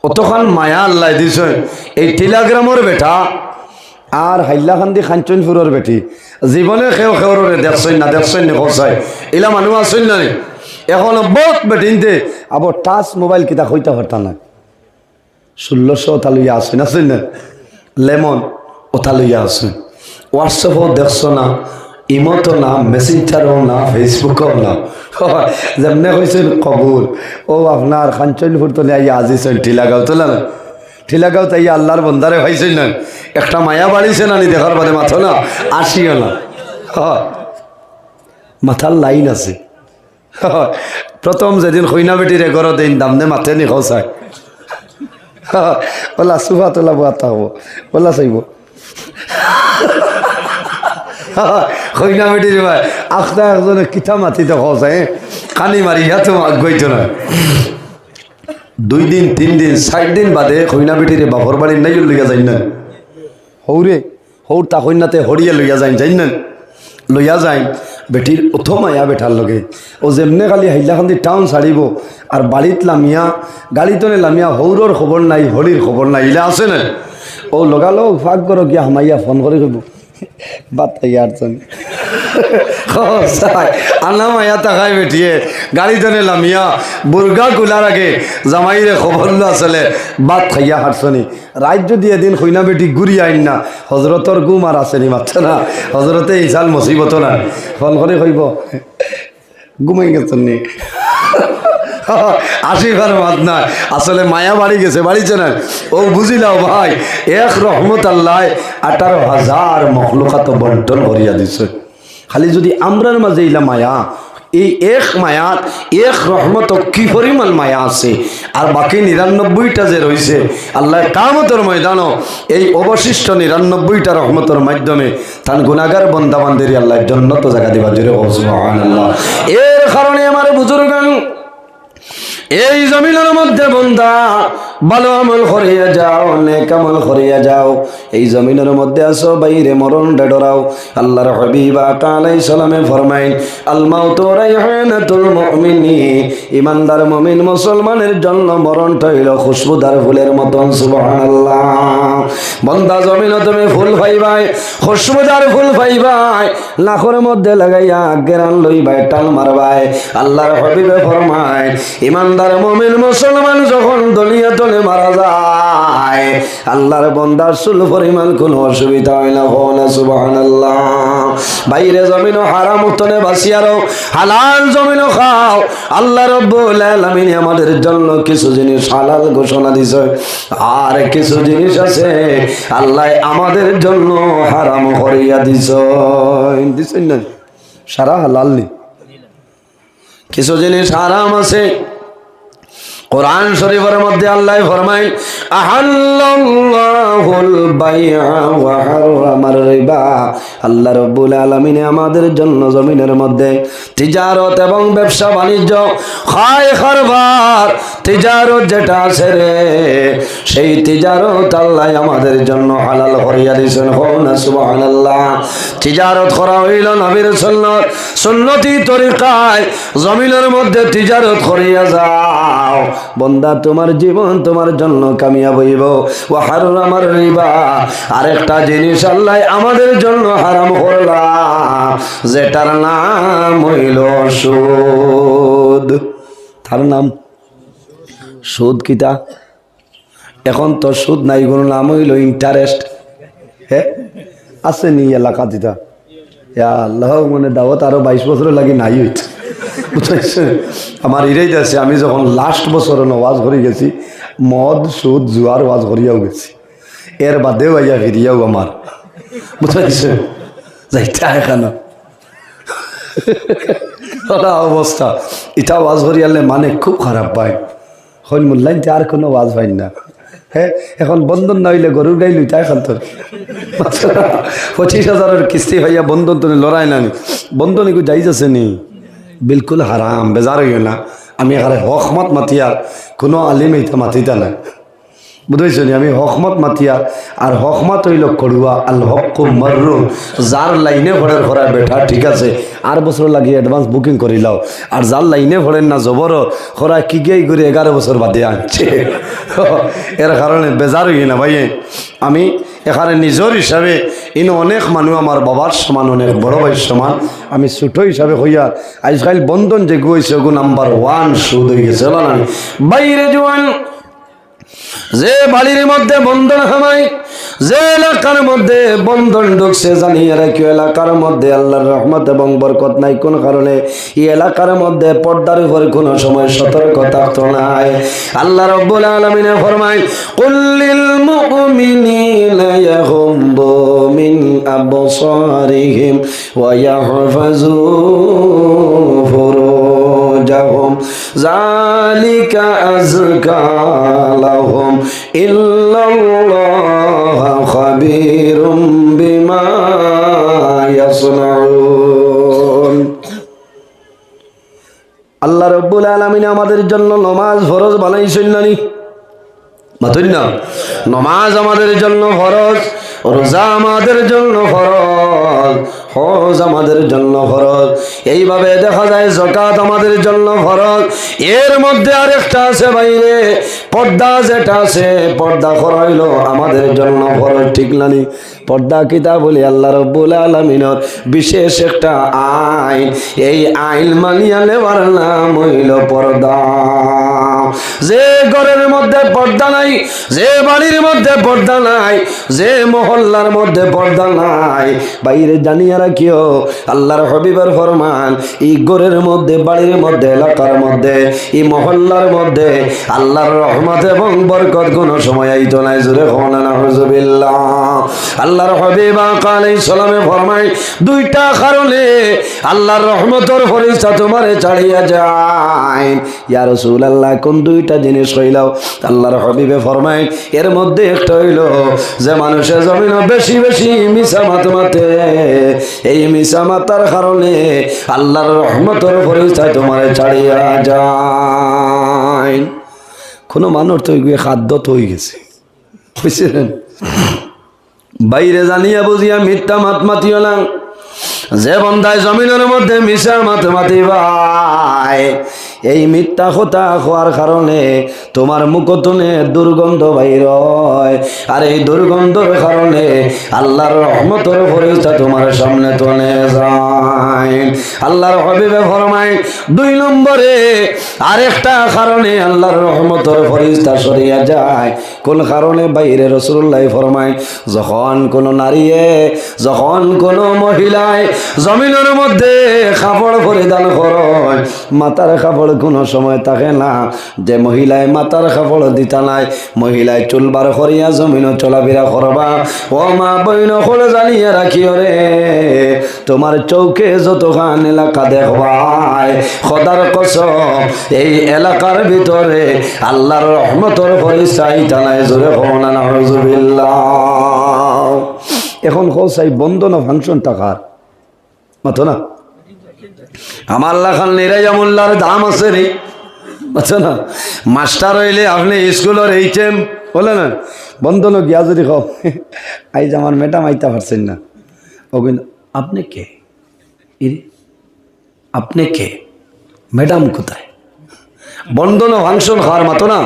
অতখান মায়া আল্লাহ দিছে। এই টিলাগ্রামের বেটা আর হাইলাকান্দি খাঞ্চনপুরের বেটি জীবনে খেও খেওরে দেখছই না খোঁচাই এলা মানুষ আসেন না। এখন বহুত বেটিনতে আবার টাচ মোবাইল কিতা হইতে পারতা না। 1600 ওটা লইয়া আসেন আসেন না, লেমন ওটা লইয়া আসেন। হোয়াটসঅ্যাপও দেখছো না, ইমতো না, মেসেঞ্জারও না, ফেসবুকও না। যেমনে কইছেন কবুল ও আপনার খাঞ্চনপুর তো আইয়া আজিছেন টিলাগাঁও তোলা না, টিলাগাঁও তাই আল্লাহর বন্দারে ভাইছেন না। একটা মায়া বাড়িছে না নি দেখার বাদে মাথা না আসিও না। মাথার লাইন আছে। প্রথম যেদিন খৈনা বেটির এগর দিন দামনে মাথে নি খসায় বলা সুফা তোলা বাতা হবো বলা চাইব খৈনা বেটির ভাই আখতা একজনে কিতা মাতিতে খসায় কানি মারি তো গইতো না। 2 দিন 3 দিন 4 দিন বাদে খৈনা বেটিরে বাপর বাড়ির নাই লইয়া যাই না। হৌরে হৌর তা কন্যাতে হরিয়া লইয়া যাই না, লইয়া যাই বেটির প্রথম আয়া বেঠার লগে ও যেমনে খালি হাইলাকান্দি টাউন ছাড়িব আর বাড়িত লামিয়া গাড়িতনে লামিয়া হৌরর খবর নাই, হরির খবর নাই, ইলা আছে না। ও লগালো ফাঁক করো গিয়া হামাইয়া ফোন করে কইব বাত ইয়ার আল্লাহ মায়া তাকাই বেটিয়ে গাড়িতনে লামিয়া বুর্গা কুলার আগে জামাইরে খবর লো আসলে বাত খাইয়া হাঁটছনি। রাত যদি এদিন খৈনা বেটি ঘুরি আইন না হজরতর গুম আর আসেনি মাত্র না, হজরতে ইসাল মুসিবত না ফোন করে কইব ঘুমাই গেছেন নি আশিবার মাত নাই আসলে মায়া বাড়ি গেছে বাড়িছে না। ও বুঝিলাও ভাই এক রহমত আল্লাহ 18,000 মখলুকাত বন্টন করিয়া দিছে। খালি যদি আমরার মাঝে ইলা মায়া এই এক মায়াত এক রহমত কি পরিমাণ মায়া আছে আর বাকি 99টা যে রয়েছে আল্লাহ কিয়ামতের ময়দানও এই অবশিষ্ট 99টা রহমতের মাধ্যমে তান গুনাহগার বান্দা বান্দিরে আল্লাহ জান্নাত জায়গা দিবা জোরে সুবহানাল্লাহ। এর কারণে আমার বুজুর্গান এই জমিনের মধ্যে বন্দা ভালো আমল করিয়া যাও, নেক আমল করিয়া যাও। এই জমিনের মধ্যে আসো বাইরে মরণ ডরাও। আল্লাহর হাবিব আলাইহিস সালামে ফরমাইন আল মাউতু রাইহানাতুল মুমিনি, ইমানদার মুমিন মুসলমানের জন্য মরণটা হইল খুশবুদার ফুলের মতন। সুবহানাল্লাহ। বন্দা জমিনে তুমি ফুল পাইবাই, খুশবুদার ফুল পাইবাই, লাখের মধ্যে লাগাইয়া গেরান লইবাই, টাল মারবাই। আল্লাহর হাবিবে ফরমাইন ইমানদার মুমিন মুসলমান যখন দলিয়া তলে মারা যায় আল্লাহর বান্দার চুল পরিমাণ কোনো অসুবিধা হয় না। সুবহানাল্লাহ। বাইরে জমিন হারাম তনে বাঁচিয়ারও হালাল জমিন খাও। আল্লাহ রাব্বুল আলামিন আমাদের জন্য কিছু জিনিস হালাল ঘোষণা দিছে আর কিছু জিনিস আছে আল্লাহ আমাদের জন্য হারাম করিয়া দিছেন না। সারা হালাল নেই, কিছু জিনিস হারাম আছে। কোরআন শরীফের মধ্যে আল্লাহ ফরমায় আহাল্লাল্লাহুল বাইআ ওয়া হারামার রিবা। আল্লাহ রাব্বুল আলামিন আমাদের জন্য জমিনের মধ্যে তিজারত এবং ব্যবসা বাণিজ্য খায় কারবার তিজারত যেটা আছে রে সেই তিজারত আল্লাহ আমাদের জন্য হালাল করিয়া দিয়েছেন। সুবহানাল্লাহ। তিজারত করা হইল নবীর সুন্নতি তরিকায়। জমিনের মধ্যে তিজারত করিয়া যাও বন্দা, তোমার জীবন তোমার জন্য কামিয়াব হইব। ওয়া হারামার রিবা, আরেকটা জিনিস আল্লাহ আমাদের জন্য হারাম করলা যেটার নাম হইল সুদ। তার নাম সুদ। কিতা এখন তো সুদ নাই, কোনো নাম হইল ইন্টারেস্ট। হ্যাঁ আছে নি এলাকা দিতা আল্লাহ মানে দাওয়াত আরো 22 বছর লাগি নাই হইতে বুঝাইছে। আমার ইরাইতে আছে আমি যখন লাস্ট বছর ওয়াজ করে গেছি মদ সুদ জুয়ার ওয়াজ করিয়াও গেছি, এর বাদেও আইয়া ফিরিয়াও আমার বুঝাইছে যাইতে এখানে অবস্থা। ইটা ওয়াজ করিয়ালে মানে খুব খারাপ পায় হইল মূল্যাইতে আর কোনো ওয়াজ পাই না। হ্যাঁ এখন বন্ধন না হইলে গরুর গাই লইতা এখন তোর 25,000 কিস্তি ভাইয়া বন্ধন তো লড়াই না বন্ধন একটু যাই যাচ্ছে নি বিলকুল হারাম। বেজার হইও না, আমি এখানে হকমত মাতিয়ার কোনো আলিম এইটা মাতিতা না। বুঝেছি আমি হকমত মাতিয়া আর হকমত হইল করুয়া আল হক মাররু যার লাইনে ভরের খরা বেঠা ঠিক আছে আর বছর লাগিয়ে অ্যাডভান্স বুকিং করিলাও আর যার লাইনে ভরেন না জবর খরা কি গিয়ে করে 11 বছর বাদে আনছে এর কারণে বেজার হই না ভাই আমি এখানে নিজের হিসাবে ইনো অনেক মানুষ আমার বাবার সমান অনেক বড় ভাইয়ের সমান আমি ছোট হিসাবে হইয়া আজকাল বন্ধন যে গইছে ওগো নাম্বার 1 সুদ হয়ে গেছে না বাইরে জোয়ান যে বাড়ির মধ্যে বন্ধন হামাই যে এলাকার মধ্যে বন্ধন ঢুকছে জানিয়ে রাখি এলাকার মধ্যে আল্লাহর রহমত এবং বরকত নাই কোন কারণে এই এলাকার মধ্যে পর্দার উপর কোন সময় সতর্ক থাকতো নাই আল্লাহ রাব্বুল আলামিন ফরমায় কুল্লিল মুমিনিনা ইয়াগুম্বু মিন আবসারিহিম ওয়া ইয়াহফাজু ফুরুজাহুম যালিকা আযকা লাহুম ইল্লাল্লাহ খাবীরুম বিমা ইয়াসনাউন আল্লাহ রাব্বুল আলামিন আমাদের জন্য নামাজ ফরজ বানাইছেন নানি মাতুন না নামাজ আমাদের জন্য ফরজ রোজা আমাদের জন্য ফরজ হজ আমাদের জন্য ফরজ এইভাবে দেখা যায় যাকাত আমাদের জন্য ফরজ এর মধ্যে আরেকটা আছে বাইরে পর্দা যেটা আছে পর্দা করাইলো আমাদের জন্য ফরজ ঠিক নানি পর্দা কিতা বলি আল্লাহ রাব্বুল আলামিনের বিশেষ একটা আইন এই আইন মানিয়া নেওয়ার নাম হইল পর্দা যে ঘরের মধ্যে পর্দা নাই যে বাড়ির মধ্যে পর্দা নাই যে মহল্লার মধ্যে পর্দা নাই বাইরে জানিয়া রাখিও আল্লাহর হাবিবের ফরমান এই ঘরের মধ্যে বাড়ির মধ্যে এলাকার মধ্যে এই মহল্লার মধ্যে আল্লাহর রহমত এবং বরকত কোনো সময় আইতো নাই জোরে হন না হুজুবিল্লাহ আল্লাহর হাবিব আলাইহিস সালামে ফরমায় দুইটা কারণে আল্লাহর রহমতের ফেরেশতা তোমারে ছাড়িয়া যায় ইয়া রাসূলুল্লাহ কোন দুইটা জিনিস হইলাও আল্লাহর হাবিবে ফরমায় এর মধ্যে একটা হইল যে মানুষের জমিন বেশি বেশি মিছা মাতে এই মিছা মাতার কারণে আল্লাহর রহমতের ফেরেশতা তোমারে ছাড়িয়া যায় কোন মানুষ তো খাদ্য তো হয়ে গেছে বুঝছেন বাইরে জানিয়া বুঝিয়া মিথ্যা মাতিও না যে বন্দায় জমিনের মধ্যে মিশা মাতে ভাই এই মিথ্যা কথা হওয়ার কারণে তোমার মুখতনে দুর্গন্ধ বাইর হয় আর এই দুর্গন্ধের কারণে আল্লাহর রহমতের ফেরেশতা তোমার সামনে তনে যায় আল্লাহর হাবিবে ফরমায় 2 নম্বরে আরেকটা কারণে আল্লাহর রহমতের ফেরেশতা সরিয়া যায় কোন কারণে বাইরে রাসূলুল্লাহ ফরমায় যখন কোন নারীয়ে যখন কোন মহিলায় জমিনের মধ্যে কাপড় পরিধান করে মাথার কাপড় কোনো সময় থাকে না যে মহিলায় মাথার কাপড় দিতা নাই মহিলায় চুলবার করিয়া জমিন চলাফেরা করবা ও মা বইন হলে জানিয়া রাখিও রে তোমার চৌকে যতখান এলাকা দেখবাই খোদার কসম এই এলাকার ভিতরে আল্লাহর রহমতের ফেরেশতা আইতা নাই জোরে হন না হুজুবিল্লাহ এখন খোসাই বন্ধন ফাংশন টাকার মাতো না আমার লাখান নিরাইয়ামুল্লার দাম আছে রে আচ্ছা না মাস্টার হইলে আপনি স্কুলের এইচএম বলে না বন্ধন গিয়া যদি খাও আইজ আমার ম্যাডাম আইতা পারছেন না ও কিন্তু আপনি কে আপনি কে ম্যাডাম কোথায় বন্ধন ফাংশন খাওয়ার মতো না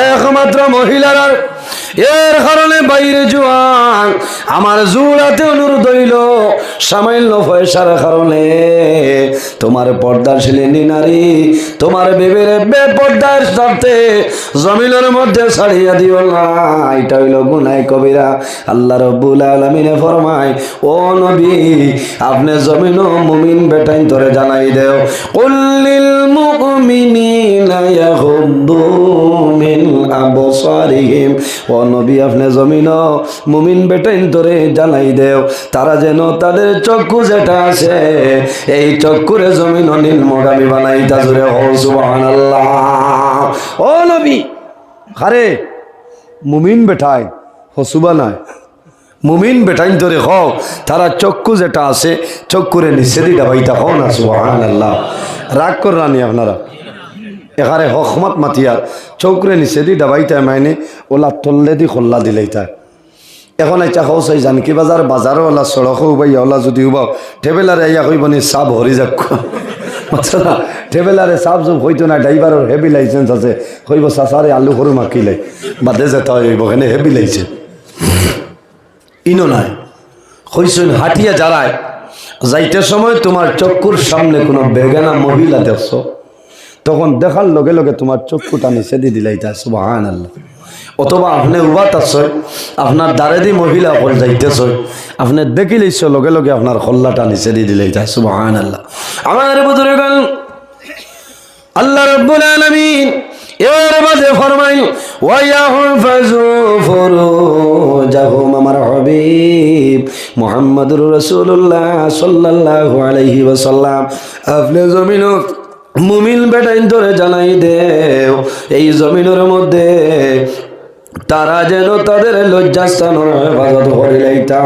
একমাত্র মহিলার এর কারণে বাইরে জোয়ান আমার জোড়াতে অনুরোধ হইল সামান্য পয়সার কারণে তোমার পর্দাশীলিনী নারী তোমার বেবের বেপর্দার সাথে জমিনের মধ্যে ছাড়িয়া দিও না এটা হইল গুনাহ কবিরা আল্লাহ রাব্বুল আলামিন ফরমায় ও নবী আপনি জমিন ও মুমিন বেটাইন ধরে জানাই দেও কুল্লিল মুমিনিনা ইয়াগুদ্দু মিন আবসারিহিম ও নবী আপনি জমিন মুমিন বেটাইন ধরে জানাই দেও তারা যেন তাদের চক্ষু যেটা আছে এই চক্ষুরে জমিন নিম্নগামী বানাই তা জুড়ে ও সুবহানাল্লাহ ও নবী আরে মুমিন বেটায় হসুবা নয় মুমিন বেটাইন ধরে হও তারা চক্ষু যেটা আছে চক্ষুরে নিচে দিটা ভাইটা হও না সুবহানাল্লাহ রাগ করানি আপনারা এখানে হকমত মাতিয়ার চৌকরে নিচে দি ডাবাইতে মাইনে ওলা তল্লে দি খোল্লা দিলেই তাই এখন আইটা খাওয়াই জানকি বাজার বাজারও ওলা সড়কও উবাইয়া ওলা যদি উবাও টেবেলারে আইয়া কইব নি চাপ হরি যাক না টেবেলারে চাপ জব হইতো না ড্রাইভারের হেভি লাইসেন্স আছে কইব চাচারে আলু সরু মাকিলে বাদে যেতে হইব এখানে হেভি লাইসেন্স ইনো নাই কইছেন হাটিয়া যারায় যাইতে সময় তোমার চক্ষুর সামনে কোনো বেগানা মহিলা দেখছো তখন দেখার লগে লগে তোমার চক্ষুটা নিচে দিয়ে দিলাইতা সুবহানাল্লাহ অথবা আপনি উবাত আছে আপনার দ্বারে দি মহিলা হল যাইতেছ আপনি দেখিলেছ লগে লগে আপনার খল্লাটা নিচে দিয়ে দিলাইতা সুবহানাল্লাহ আমার বুজুর্গণ আল্লাহ রাব্বুল আলামিন এর মাঝে ফরমাই ওয়ায়াহফাজু ফুরুজাহুম আমার হাবিব মুহাম্মদুর রাসূলুল্লাহ সাল্লাল্লাহু আলাইহি ওয়াসাল্লাম আপনি জমিনও মুমিন বেটাইন ধরে জানাই দেও এই জমিনের মধ্যে তারা যেন তাদের লজ্জাস্থানের হেফাজত করে লইতা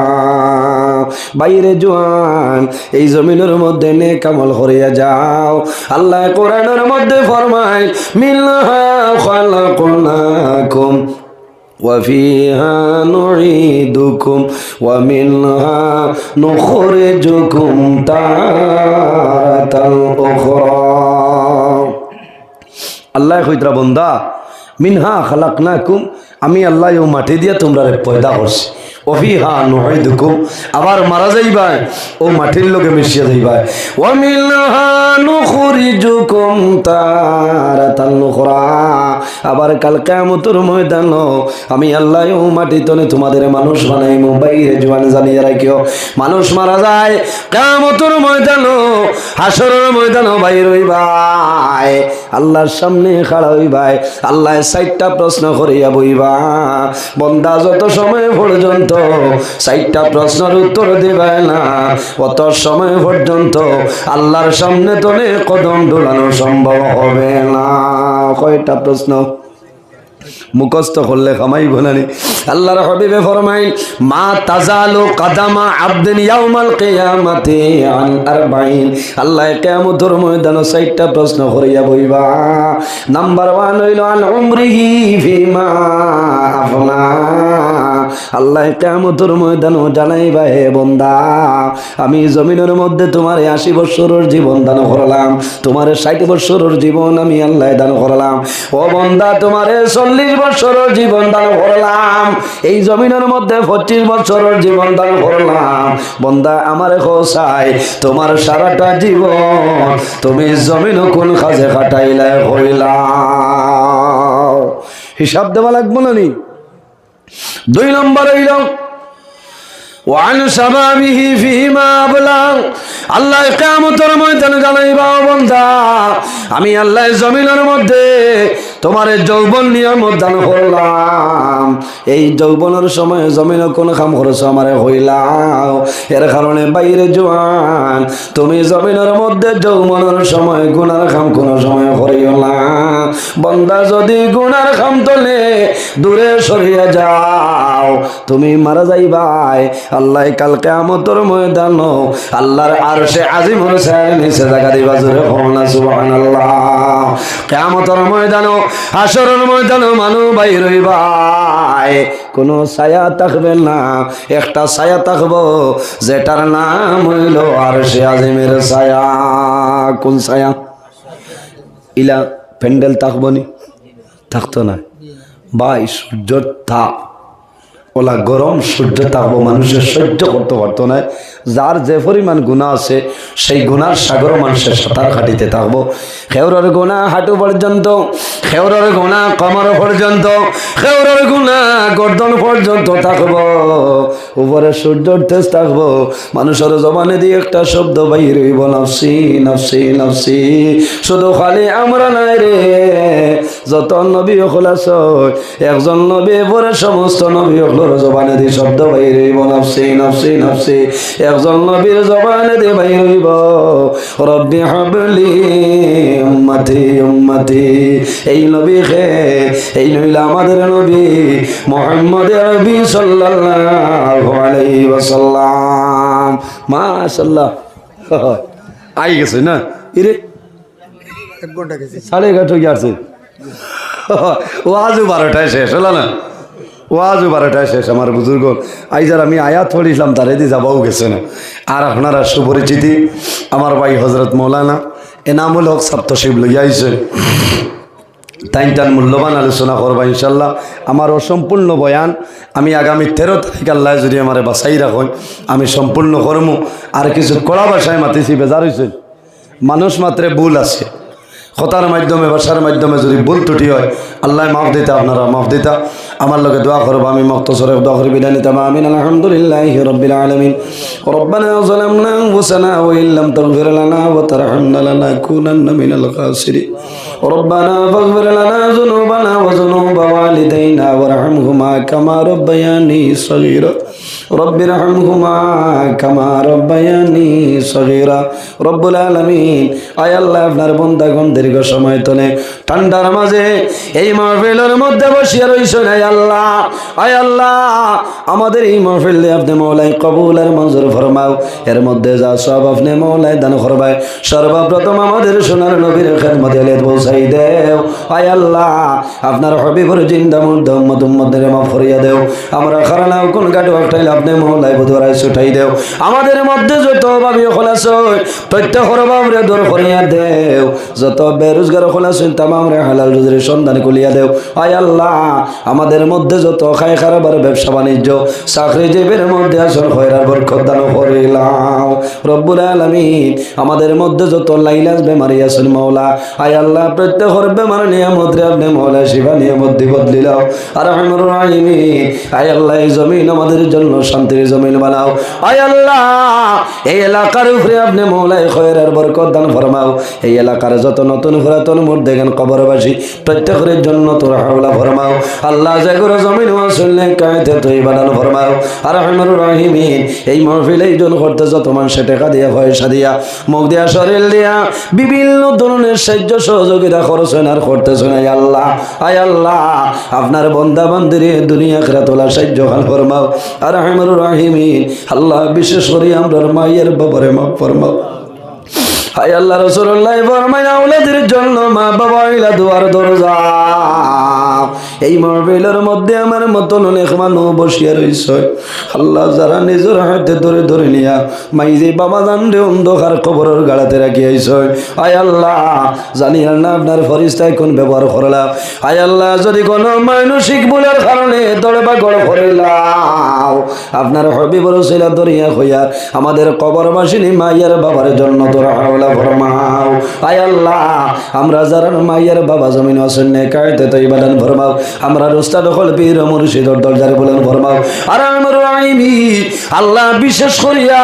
বাইরে জোয়ান এই জমিনের মধ্যে নেক আমল করিয়া যাও আল্লাহ কোরআনের মধ্যে ফরমায় মিনহা খালাকনাকুম وفيها نعيدكم ومنها نخرجكم تارة أخرى আল্লাহ কইতরা বান্দা মিনহা খালাকনাকুম আমি আল্লাহ ও মাটি দিয়া তোমরা পয়দা করছি ওফিহা নুঈদুকুম আবার মারা যাইবা ও মাটির লগে মিশিয়া যাইবা ওয়া মিনহা নুখরিজুকুম তারাতান উখরা আবার কাল কিয়ামতের ময়দান আমি আল্লাহ ও মাটি তনে তোমাদের মানুষ বানাইমু বাইরে জওয়ান জানিয়া রাখিও মানুষ মারা যায় কিয়ামতের ময়দান হাসরের ময়দান বাইর হইবা আল্লাহর সামনে খাড়া হইবা আল্লাহ 60টা প্রশ্ন করিয়া বইবা বান্দা যত সময় পর্যন্ত 60টা প্রশ্নের উত্তর দিবে না অত সময় পর্যন্ত আল্লাহর সামনে তোলে কদম ঢোলানো সম্ভব হবে না কয়টা প্রশ্ন মুখস্থ করলে কামাই বলানি আল্লাহর হাবিবে ফরমাই মা তাজালু কাদামা আবদিন ইয়াউমাল কিয়ামাতি আন 40 আল্লাহ কিয়ামতের ময়দানে 60টা প্রশ্ন করিয়া বইবা নাম্বার 1 হইল আন উমরিহি ফিমা আফনা আল্লাহ কিয়ামতের ময়দানে জানাইবা হে বান্দা আমি জমিনের মধ্যে তোমারে 80 বছরের জীবন দান করলাম তোমারে 60 বছরের জীবন আমি আল্লাহ দান করলাম ও বান্দা তোমারে 40 বছরের জীবন দান করলাম এই জমিনের মধ্যে 25 বছরের জীবন দান করলাম বান্দা আমারে খোসাই তোমার সারাটা জীবন তুমি জমিন কোন কাজে কাটাইলা হইলা হিসাব দেওয়া লাগবে না নি 2 নম্বর হইল ওয়ান শাবাবিহি ফিমা আবলাগ আল্লাহ কিয়ামতের ময়দানে জানাইবা বান্দা আমি আল্লাহ জমিনের মধ্যে তোমার যৌবন নিয়ামত দান করলাম এই যৌবনের সময় জমিনে কোন কাম করছো আমারে হইলাও এর কারণে বাইরে জওয়ান তুমি জমিনের মধ্যে যৌবনের সময় গুনার কাম কোন সময় করিও না বান্দা যদি গুনার কাম তোলে দূরে সরিয়ে যাও তুমি মারা যাইবাই আল্লাহ কাল কিয়ামতের ময়দান আল্লাহর আরশে আজিমের ছায়ার নিচে জায়গা দিবা জোরে না সুবহানাল্লাহ কিয়ামতের ময়দান হাসরের ময়দান মানুষ বাইর হইবাই কোনো ছায়া থাকবে না একটা ছায়া থাকবো যেটার নাম হইল আরশে আজিমের ছায়া কোন ছায়া ইলা প্যান্ডেল থাকবো নি থাকতো না ভাই সূর্যর তাপ ওলা গরম সূর্য তাপ মানুষের সহ্য করতে পারতো না যার যে পরিমাণ গুণা আছে সেই গুণার সাগর মানুষের সাঁতার কাটিতে থাকবো খেউরের গুণা হাঁটু পর্যন্ত খেউরের গুণা কমর পর্যন্ত খেউরের গুণা গর্দন পর্যন্ত থাকবো উপরে সূর্যর তেজ থাকবো মানুষের জবানে দিয়ে একটা শব্দ বাইর হইব নাফসি নাফসি নাফসি শুধু খালি আমরা নাই রে যত নবী হল আছে একজন নবী পরে সমস্ত নবী হল জবানে দিয়ে শব্দ বাইর হইব নাফসি নাফসি নাফসি একজন নবীর জবানে দিয়ে বাইর হইব রব্বি হাবলি উম্মতি উম্মতি এই নবী খে এই নইলা আমাদের নবী মুহাম্মদ আরবি সাল্লাল্লাহু আলাইহি ওয়াসাল্লাম মাশাআল্লাহ আই গেছে না ইরে 11:30 হয়ে গেছে ও আজও 12টায় শেষ হলো না ও আজও 12টায় শেষ আমার বুজুর্গ আইজার আমি আয়াত পড়িলাম তার এদি যাবাও গেছে না আর আপনারা সুপরিচিতি আমার ভাই হজরত মৌলানা এনামুল হক সপ্তশিব লইয়া আইছে তাইটান মূল্যবান আলোচনা করবা ইনশাল্লাহ আমার অসম্পূর্ণ বয়ান আমি আগামী 13 তারিখ আল্লাহ যদি আমার বাসাই রাখুন আমি সম্পূর্ণ করবো আর কিছু কড়া ভাষায় মাতিছি বেজার হয়েছে মানুষ মাত্রে ভুল আছে কথার মাধ্যমে ভাষার মাধ্যমে যদি ভুল ত্রুটি হয় আল্লাহ মাফ দিতা আপনারা মাফ দিতা আমার লগে দোয়া করবো আমি মুক্তসরে দোয়া করে বিদায় নিতাম আমিন আলহামদুলিল্লাহি রাব্বিল আলামিন রব্বানা যালামনা আনফুসানা ওয়া ইল্লাম তাগফির লানা ওয়া তারহামনা লানাকুনান্না মিনাল খাসিরিন ربنا فاغفر لنا ذنوبنا وذنوب والدينا وارحمهما كما ربياني صغيرا رب ارحمهما كما ربياني صغيرا رب العالمين আয় আল্লাহ আপনার বান্দাগণ দীর্ঘ সময় ধরে ঠান্ডার মাঝে এই মাহফিলের মধ্যে বসিয়া রইছেন আয় আল্লাহ আমাদের এই মাহফিল আপনি মওলাই কবুল আর মঞ্জুর ফরমাও এর মধ্যে যা সব আপনি মওলাই দান করবাই সর্বপ্রথম আমাদের সোনার নবীর খেদমতে আলিয়াত পৌঁছাই দেও আয় আল্লাহ আপনার হাবিবর জিন্দা মুর্দা উম্মত উম্মতদের মাফ করিয়া দেও আমরা খারানাও কোন গাটো একটাই আপনি মওলাই বুধরাই ছুটাই দেও আমাদের মধ্যে যত ভাবি খলাস প্রত্যেক হরবাবরে দূর করিয়া দেও যত বেরোজগার খলাস তামাম রে হালাল রুজির সন্ধান করিয়া দেও আয় আল্লাহ আমাদের মধ্যে যত খায় খারাপের ব্যবসা বাণিজ্য চাকরিজীবীর মধ্যে আসল খয়রার বরকত দান করিলাম রব্বুল আলামিন আমাদের মধ্যে যত লাইলাজ বেমারি আছেন মাওলা আয় আল্লাহ প্রত্যেকের বেমার নিয়ামত রে আপনি মাওলা শিফা নিয়ামত দি বদলিলাও আর রহমানুর রহিম আয় আল্লাহ এই জমিন আমাদের জন্য শান্তির জমিন বানাও আয় আল্লাহ এই এলাকার উপরে আপনি মাওলা খয়রার বরকত দান ফরমাও এই এলাকার যত নতুন পুরাতন মুর্দেগান কবরবাসী প্রত্যেকের জন্য তোর হাওলা ফরমাও আল্লাহ জাগর জমিন ওয়াসুল্লে কায়তে তুই বানান ফরমাও আর রহমানুর রহিম এই মাহফিল এই জন করতে যত মানুষ টাকা দিয়া পয়সা দিয়া মুখ দিয়া শরীর দিয়া বিভিন্ন ধরনের সাহায্য সহযোগিতা করছেন আর করতেছেন আয় আল্লাহ আপনার বান্দা বান্দির দুনিয়া আখিরাত ওলা সাহায্য খান ফরমাও আর রহমানুর রহিম আল্লাহ বিশেষ করে আমরা মায়ের বাবারে মাফ ফরমাও আয় আল্লাহ রাসূলুল্লাহ ফরমায় আওলাদের জন্য মা বাবা ইলা দুয়ার দরজা এই মাহফিলের মধ্যে আমার মতন অনেক মানুষ বসিয়া রইছে আল্লাহ যারা নিজের হাতে ধরে ধরে নিয়া মাইজে বাবা জান রে অন্ধকার কবরের গাড়াতে রাখি আইছে আয় আল্লাহ জানি না আপনার ফরিস্তায় কোন ব্যবহার করলা আয় আল্লাহ যদি কোন মানসিক ভুলের কারণে দড়বা গড় করিলাম আপনার হাবিবর ওসিলা দরিয়া হইয়া আমাদের কবরবাসিনী মায়ের বাবার জন্য তোরা হাওলা ফরমাও আয় আল্লাহ আমরা যারা মায়ের বাবা জমিন আছেন নে কায়তে তো ইবাদান ফরমাও আমরা রুস্তাদ হল পীর মুর্শিদর দরজারে বলেন ফরমাও আর আমার রাহিমি আল্লাহ বিশেষ করিয়া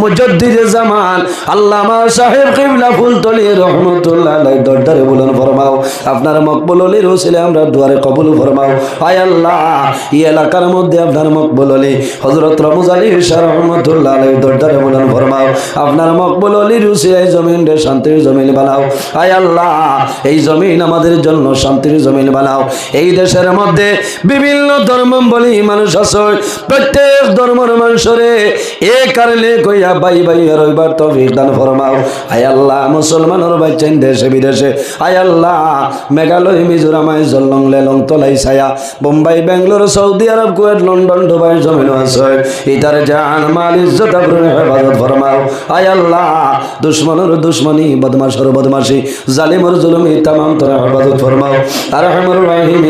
মুজাদ্দিদে জামান আল্লামা সাহেব কিবলা ফুলতলি রহমাতুল্লাহ আলাইহি দরজারে বলেন ফরমাও আপনার মকবুল ওলির ওসিলা আমরা দুয়ারে কবুল ফরমাও আয় আল্লাহ এই এলাকার মধ্যে আপনার মকবুল ওলি হযরত রমজ আলী শাহ রহমাতুল্লাহ আলাইহি দরজারে বলেন ফরমাও আপনার মকবুল ওলির ওসিলায় জমিন রে শান্তির জমিন বানাও আয় আল্লাহ এই জমিন আমাদের জন্য শান্তির জমিন বানাও এই দেশের মধ্যে বিভিন্ন ধর্মাবলম্বী মানুষ আছে প্রত্যেক ধর্মের মানুষরে এই কারণে কইয়া ভাই ভাই রইবার তৌফিক দান ফরমাও আয় আল্লাহ মুসলমানের বাচ্চান দেশে বিদেশে আয় আল্লাহ মেঘালয় মিজোরাম জলং লেলং তলাই ছায়া Bombay Bengaluru Saudi Arab Kuwait London Dubai জমিন আছে ইতার জান মাল ইজ্জত আবরুর হেফাজত ফরমাও আয় আল্লাহ দুশমনের দুশমনি বদমাশের বদমাশি জালিমের জুলুমি तमाम তোর হেফাজত ফরমাও আর রহমানুর রহিম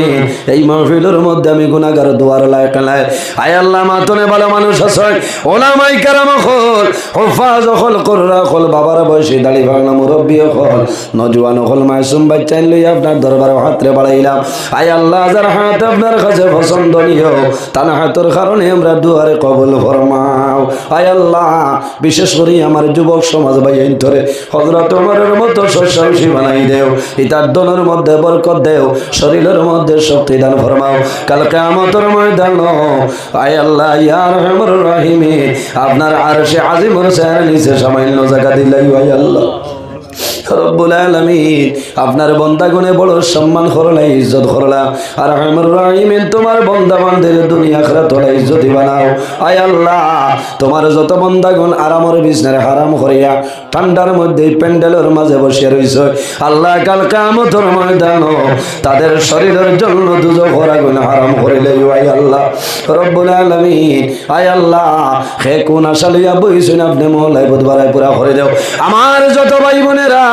এই মাহফিলের মধ্যে আমি গুনাহগার দুয়ার লায়ক লাই আয় আল্লাহ মাতনে ভালো মানুষ আছে ওলামায়ে কেরাম হল হুফাজ হল কুররা হল বাবার বয়সী দাড়ি ভাঙা মুরব্বি হল নওজোয়ান হল মাসুম বাচ্চা লই আপনার দরবারে হাতরে বাড়াইলাম আয় আল্লাহ যার হাত আপনার কাছে পছন্দনীয় তার হাতের কারণে আমরা দুয়ারে কবুল ফরমাও আয় আল্লাহ বিশেষ করে আমার যুবক সমাজ ভাইয়ের ধরে হযরত ওমরের মতো শস্যশী বানাই দেও ইতার দনের মধ্যে বরকত দেও শরীরের মধ্যে শক্তি দান ফরমাও কাল কিয়ামতের ময়দান আয় আল্লাহ ইয়া রহমানুর রহিম আপনার আরশে আজিমের চেয়ার নিচে সামান্য জায়গা দিলাই আয় আল্লাহ রব্বুল আলামিন আপনার বান্দাগণে বড় সম্মান করলা, ইজ্জত করলা। আর রহমান রহিমিন তোমার বান্দা বান্দের দুনিয়া আখিরাত হলে ইজ্জতি বানাও। আয় আল্লাহ তোমার যত বান্দাগণ আরামের বিছনার হারাম করিয়া ঠান্ডার মধ্যে প্যান্ডেলের মাঝে বসে রইছে, আল্লাহ কাল কিয়ামতের ময়দানে তাদের শরীরের জন্য দুজখ আগুন হারাম করিলে আয় আল্লাহ রব্বুল আলামিন। আয় আল্লাহ হে কোন আশা লইয়া বইছেন আপনি মহল্লায় বুধবারায় পুরা করে দাও। আমার যত ভাই বোনেরা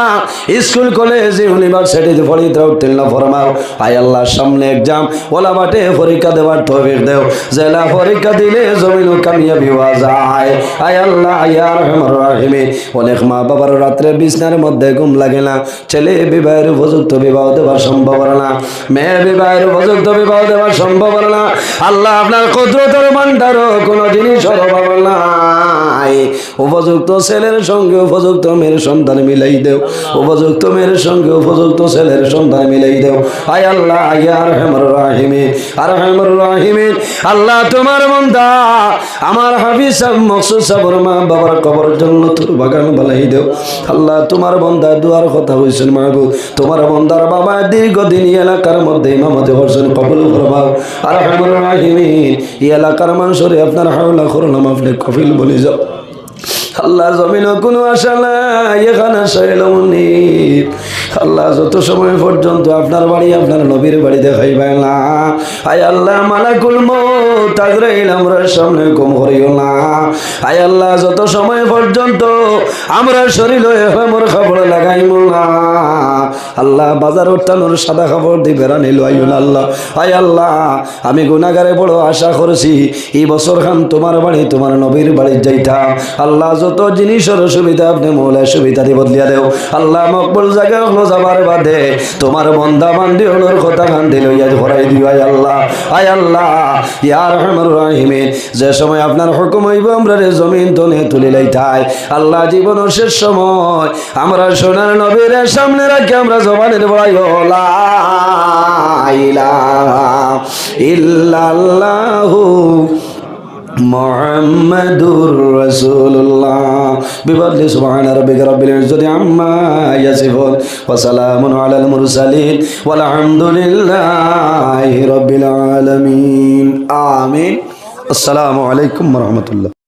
স্কুল কলেজ ইউনিভার্সিটিতে পড়িতে উত্তীর্ণ ফরমাও। আয় আল্লাহ সামনে এক্সাম ওলা বাটে পরীক্ষা দেওয়ার তৌফিক দেও, জেলা পরীক্ষা দিলে জমিন কামিয়াবি হওয়া যায়। আয় আল্লাহ ইয়া রহমান রহিম। অনেক মা বাবার রাত্রে বিছনার মধ্যে ঘুম লাগে না, ছেলে বিবাহের উপযুক্ত বিবাহ দেওয়া সম্ভব না, মেয়ে বিবাহের উপযুক্ত বিবাহ দেওয়া সম্ভব না। আল্লাহ আপনার কুদরতের ভান্ডারও কোনো জিনিস অভাব নাই। উপযুক্ত ছেলের সঙ্গে উপযুক্ত মেয়ের সন্তান মিলাই দেও, উপযুক্ত মেয়ের সঙ্গে উপযুক্ত ছেলের সন্তান মিলাই দেও। আয় আল্লাহ ইয়া রহমান রহিম। আর রহমান রহিম আল্লাহ তোমার বান্দা আমার হাফিজ সাহেব মকসুদ সাহেবের মা বাবার কবর জন্য তোর বাগান বালাই দেও। আল্লাহ তোমার বান্দা দুয়ার কথা হইছেন মাহবুব, তোমার বান্দার বাবা দীর্ঘদিন এলাকার মধ্যে ইমামতি করছেন, কবুল ফরমাও। আর রহমান রহিম এই এলাকার মানুষের আপনার হাওলা করুন আপনি কফিল বলে যাও। আল্লাহ জমিনও কোনো আশা নাই, এখানে শৈলমনি আল্লাহ যত সময় পর্যন্ত আপনার বাড়ি আপনার নবীর বাড়ি দেখাইবে না। আয় আল্লাহ মালাকুল মউত আজরাইল আমরা সামনে কম করিও না। আয় আল্লাহ যত সময় পর্যন্ত আমরা শরীরে হেমর খাবার লাগাইব না। আল্লাহ বাজার উঠানোর সাদা খাবার দিয়ে বেড়া নিল আইও না আল্লাহ। আয় আল্লাহ আমি গুনাহগারে বড় আশা করছি এই বছর খান তোমার বাড়ি তোমার নবীর বাড়ি যাইতাম। আল্লাহ যত জিনিসের সুবিধা আপনি মৌলায় সুবিধা দিয়ে বদলিয়া দেও। আল্লাহ মকবুল জায়গা হলো যাবার বাদে তোমার বন্দা বান্দি হলোর কথা কান্দি লইয়া ভরাই দিও। আয় আল্লাহ, আয় আল্লাহ ইয়া রহমান রহিম। যে সময় আপনার হুকুম হইব আমরা জমিন তনে তুলে লাইতাই আল্লাহ জীবনের শেষ সময় আমরা সোনার নবীর সামনে রাখি আমরা জবানের বড়াই লা ইলাহা ইল্লাল্লাহু মুহাম্মাদুর রাসূলুল্লাহ। বিফadli সুবহান রাব্বিকা রাব্বিল ইজ্জাতি আম্মা ইয়াসিফুন ওয়া সালামুন আলাল মুরসালিন ওয়াল হামদুলিল্লাহি রাব্বিল আলামিন। আমিন। আসসালামু আলাইকুম ওয়া রাহমাতুল্লাহ।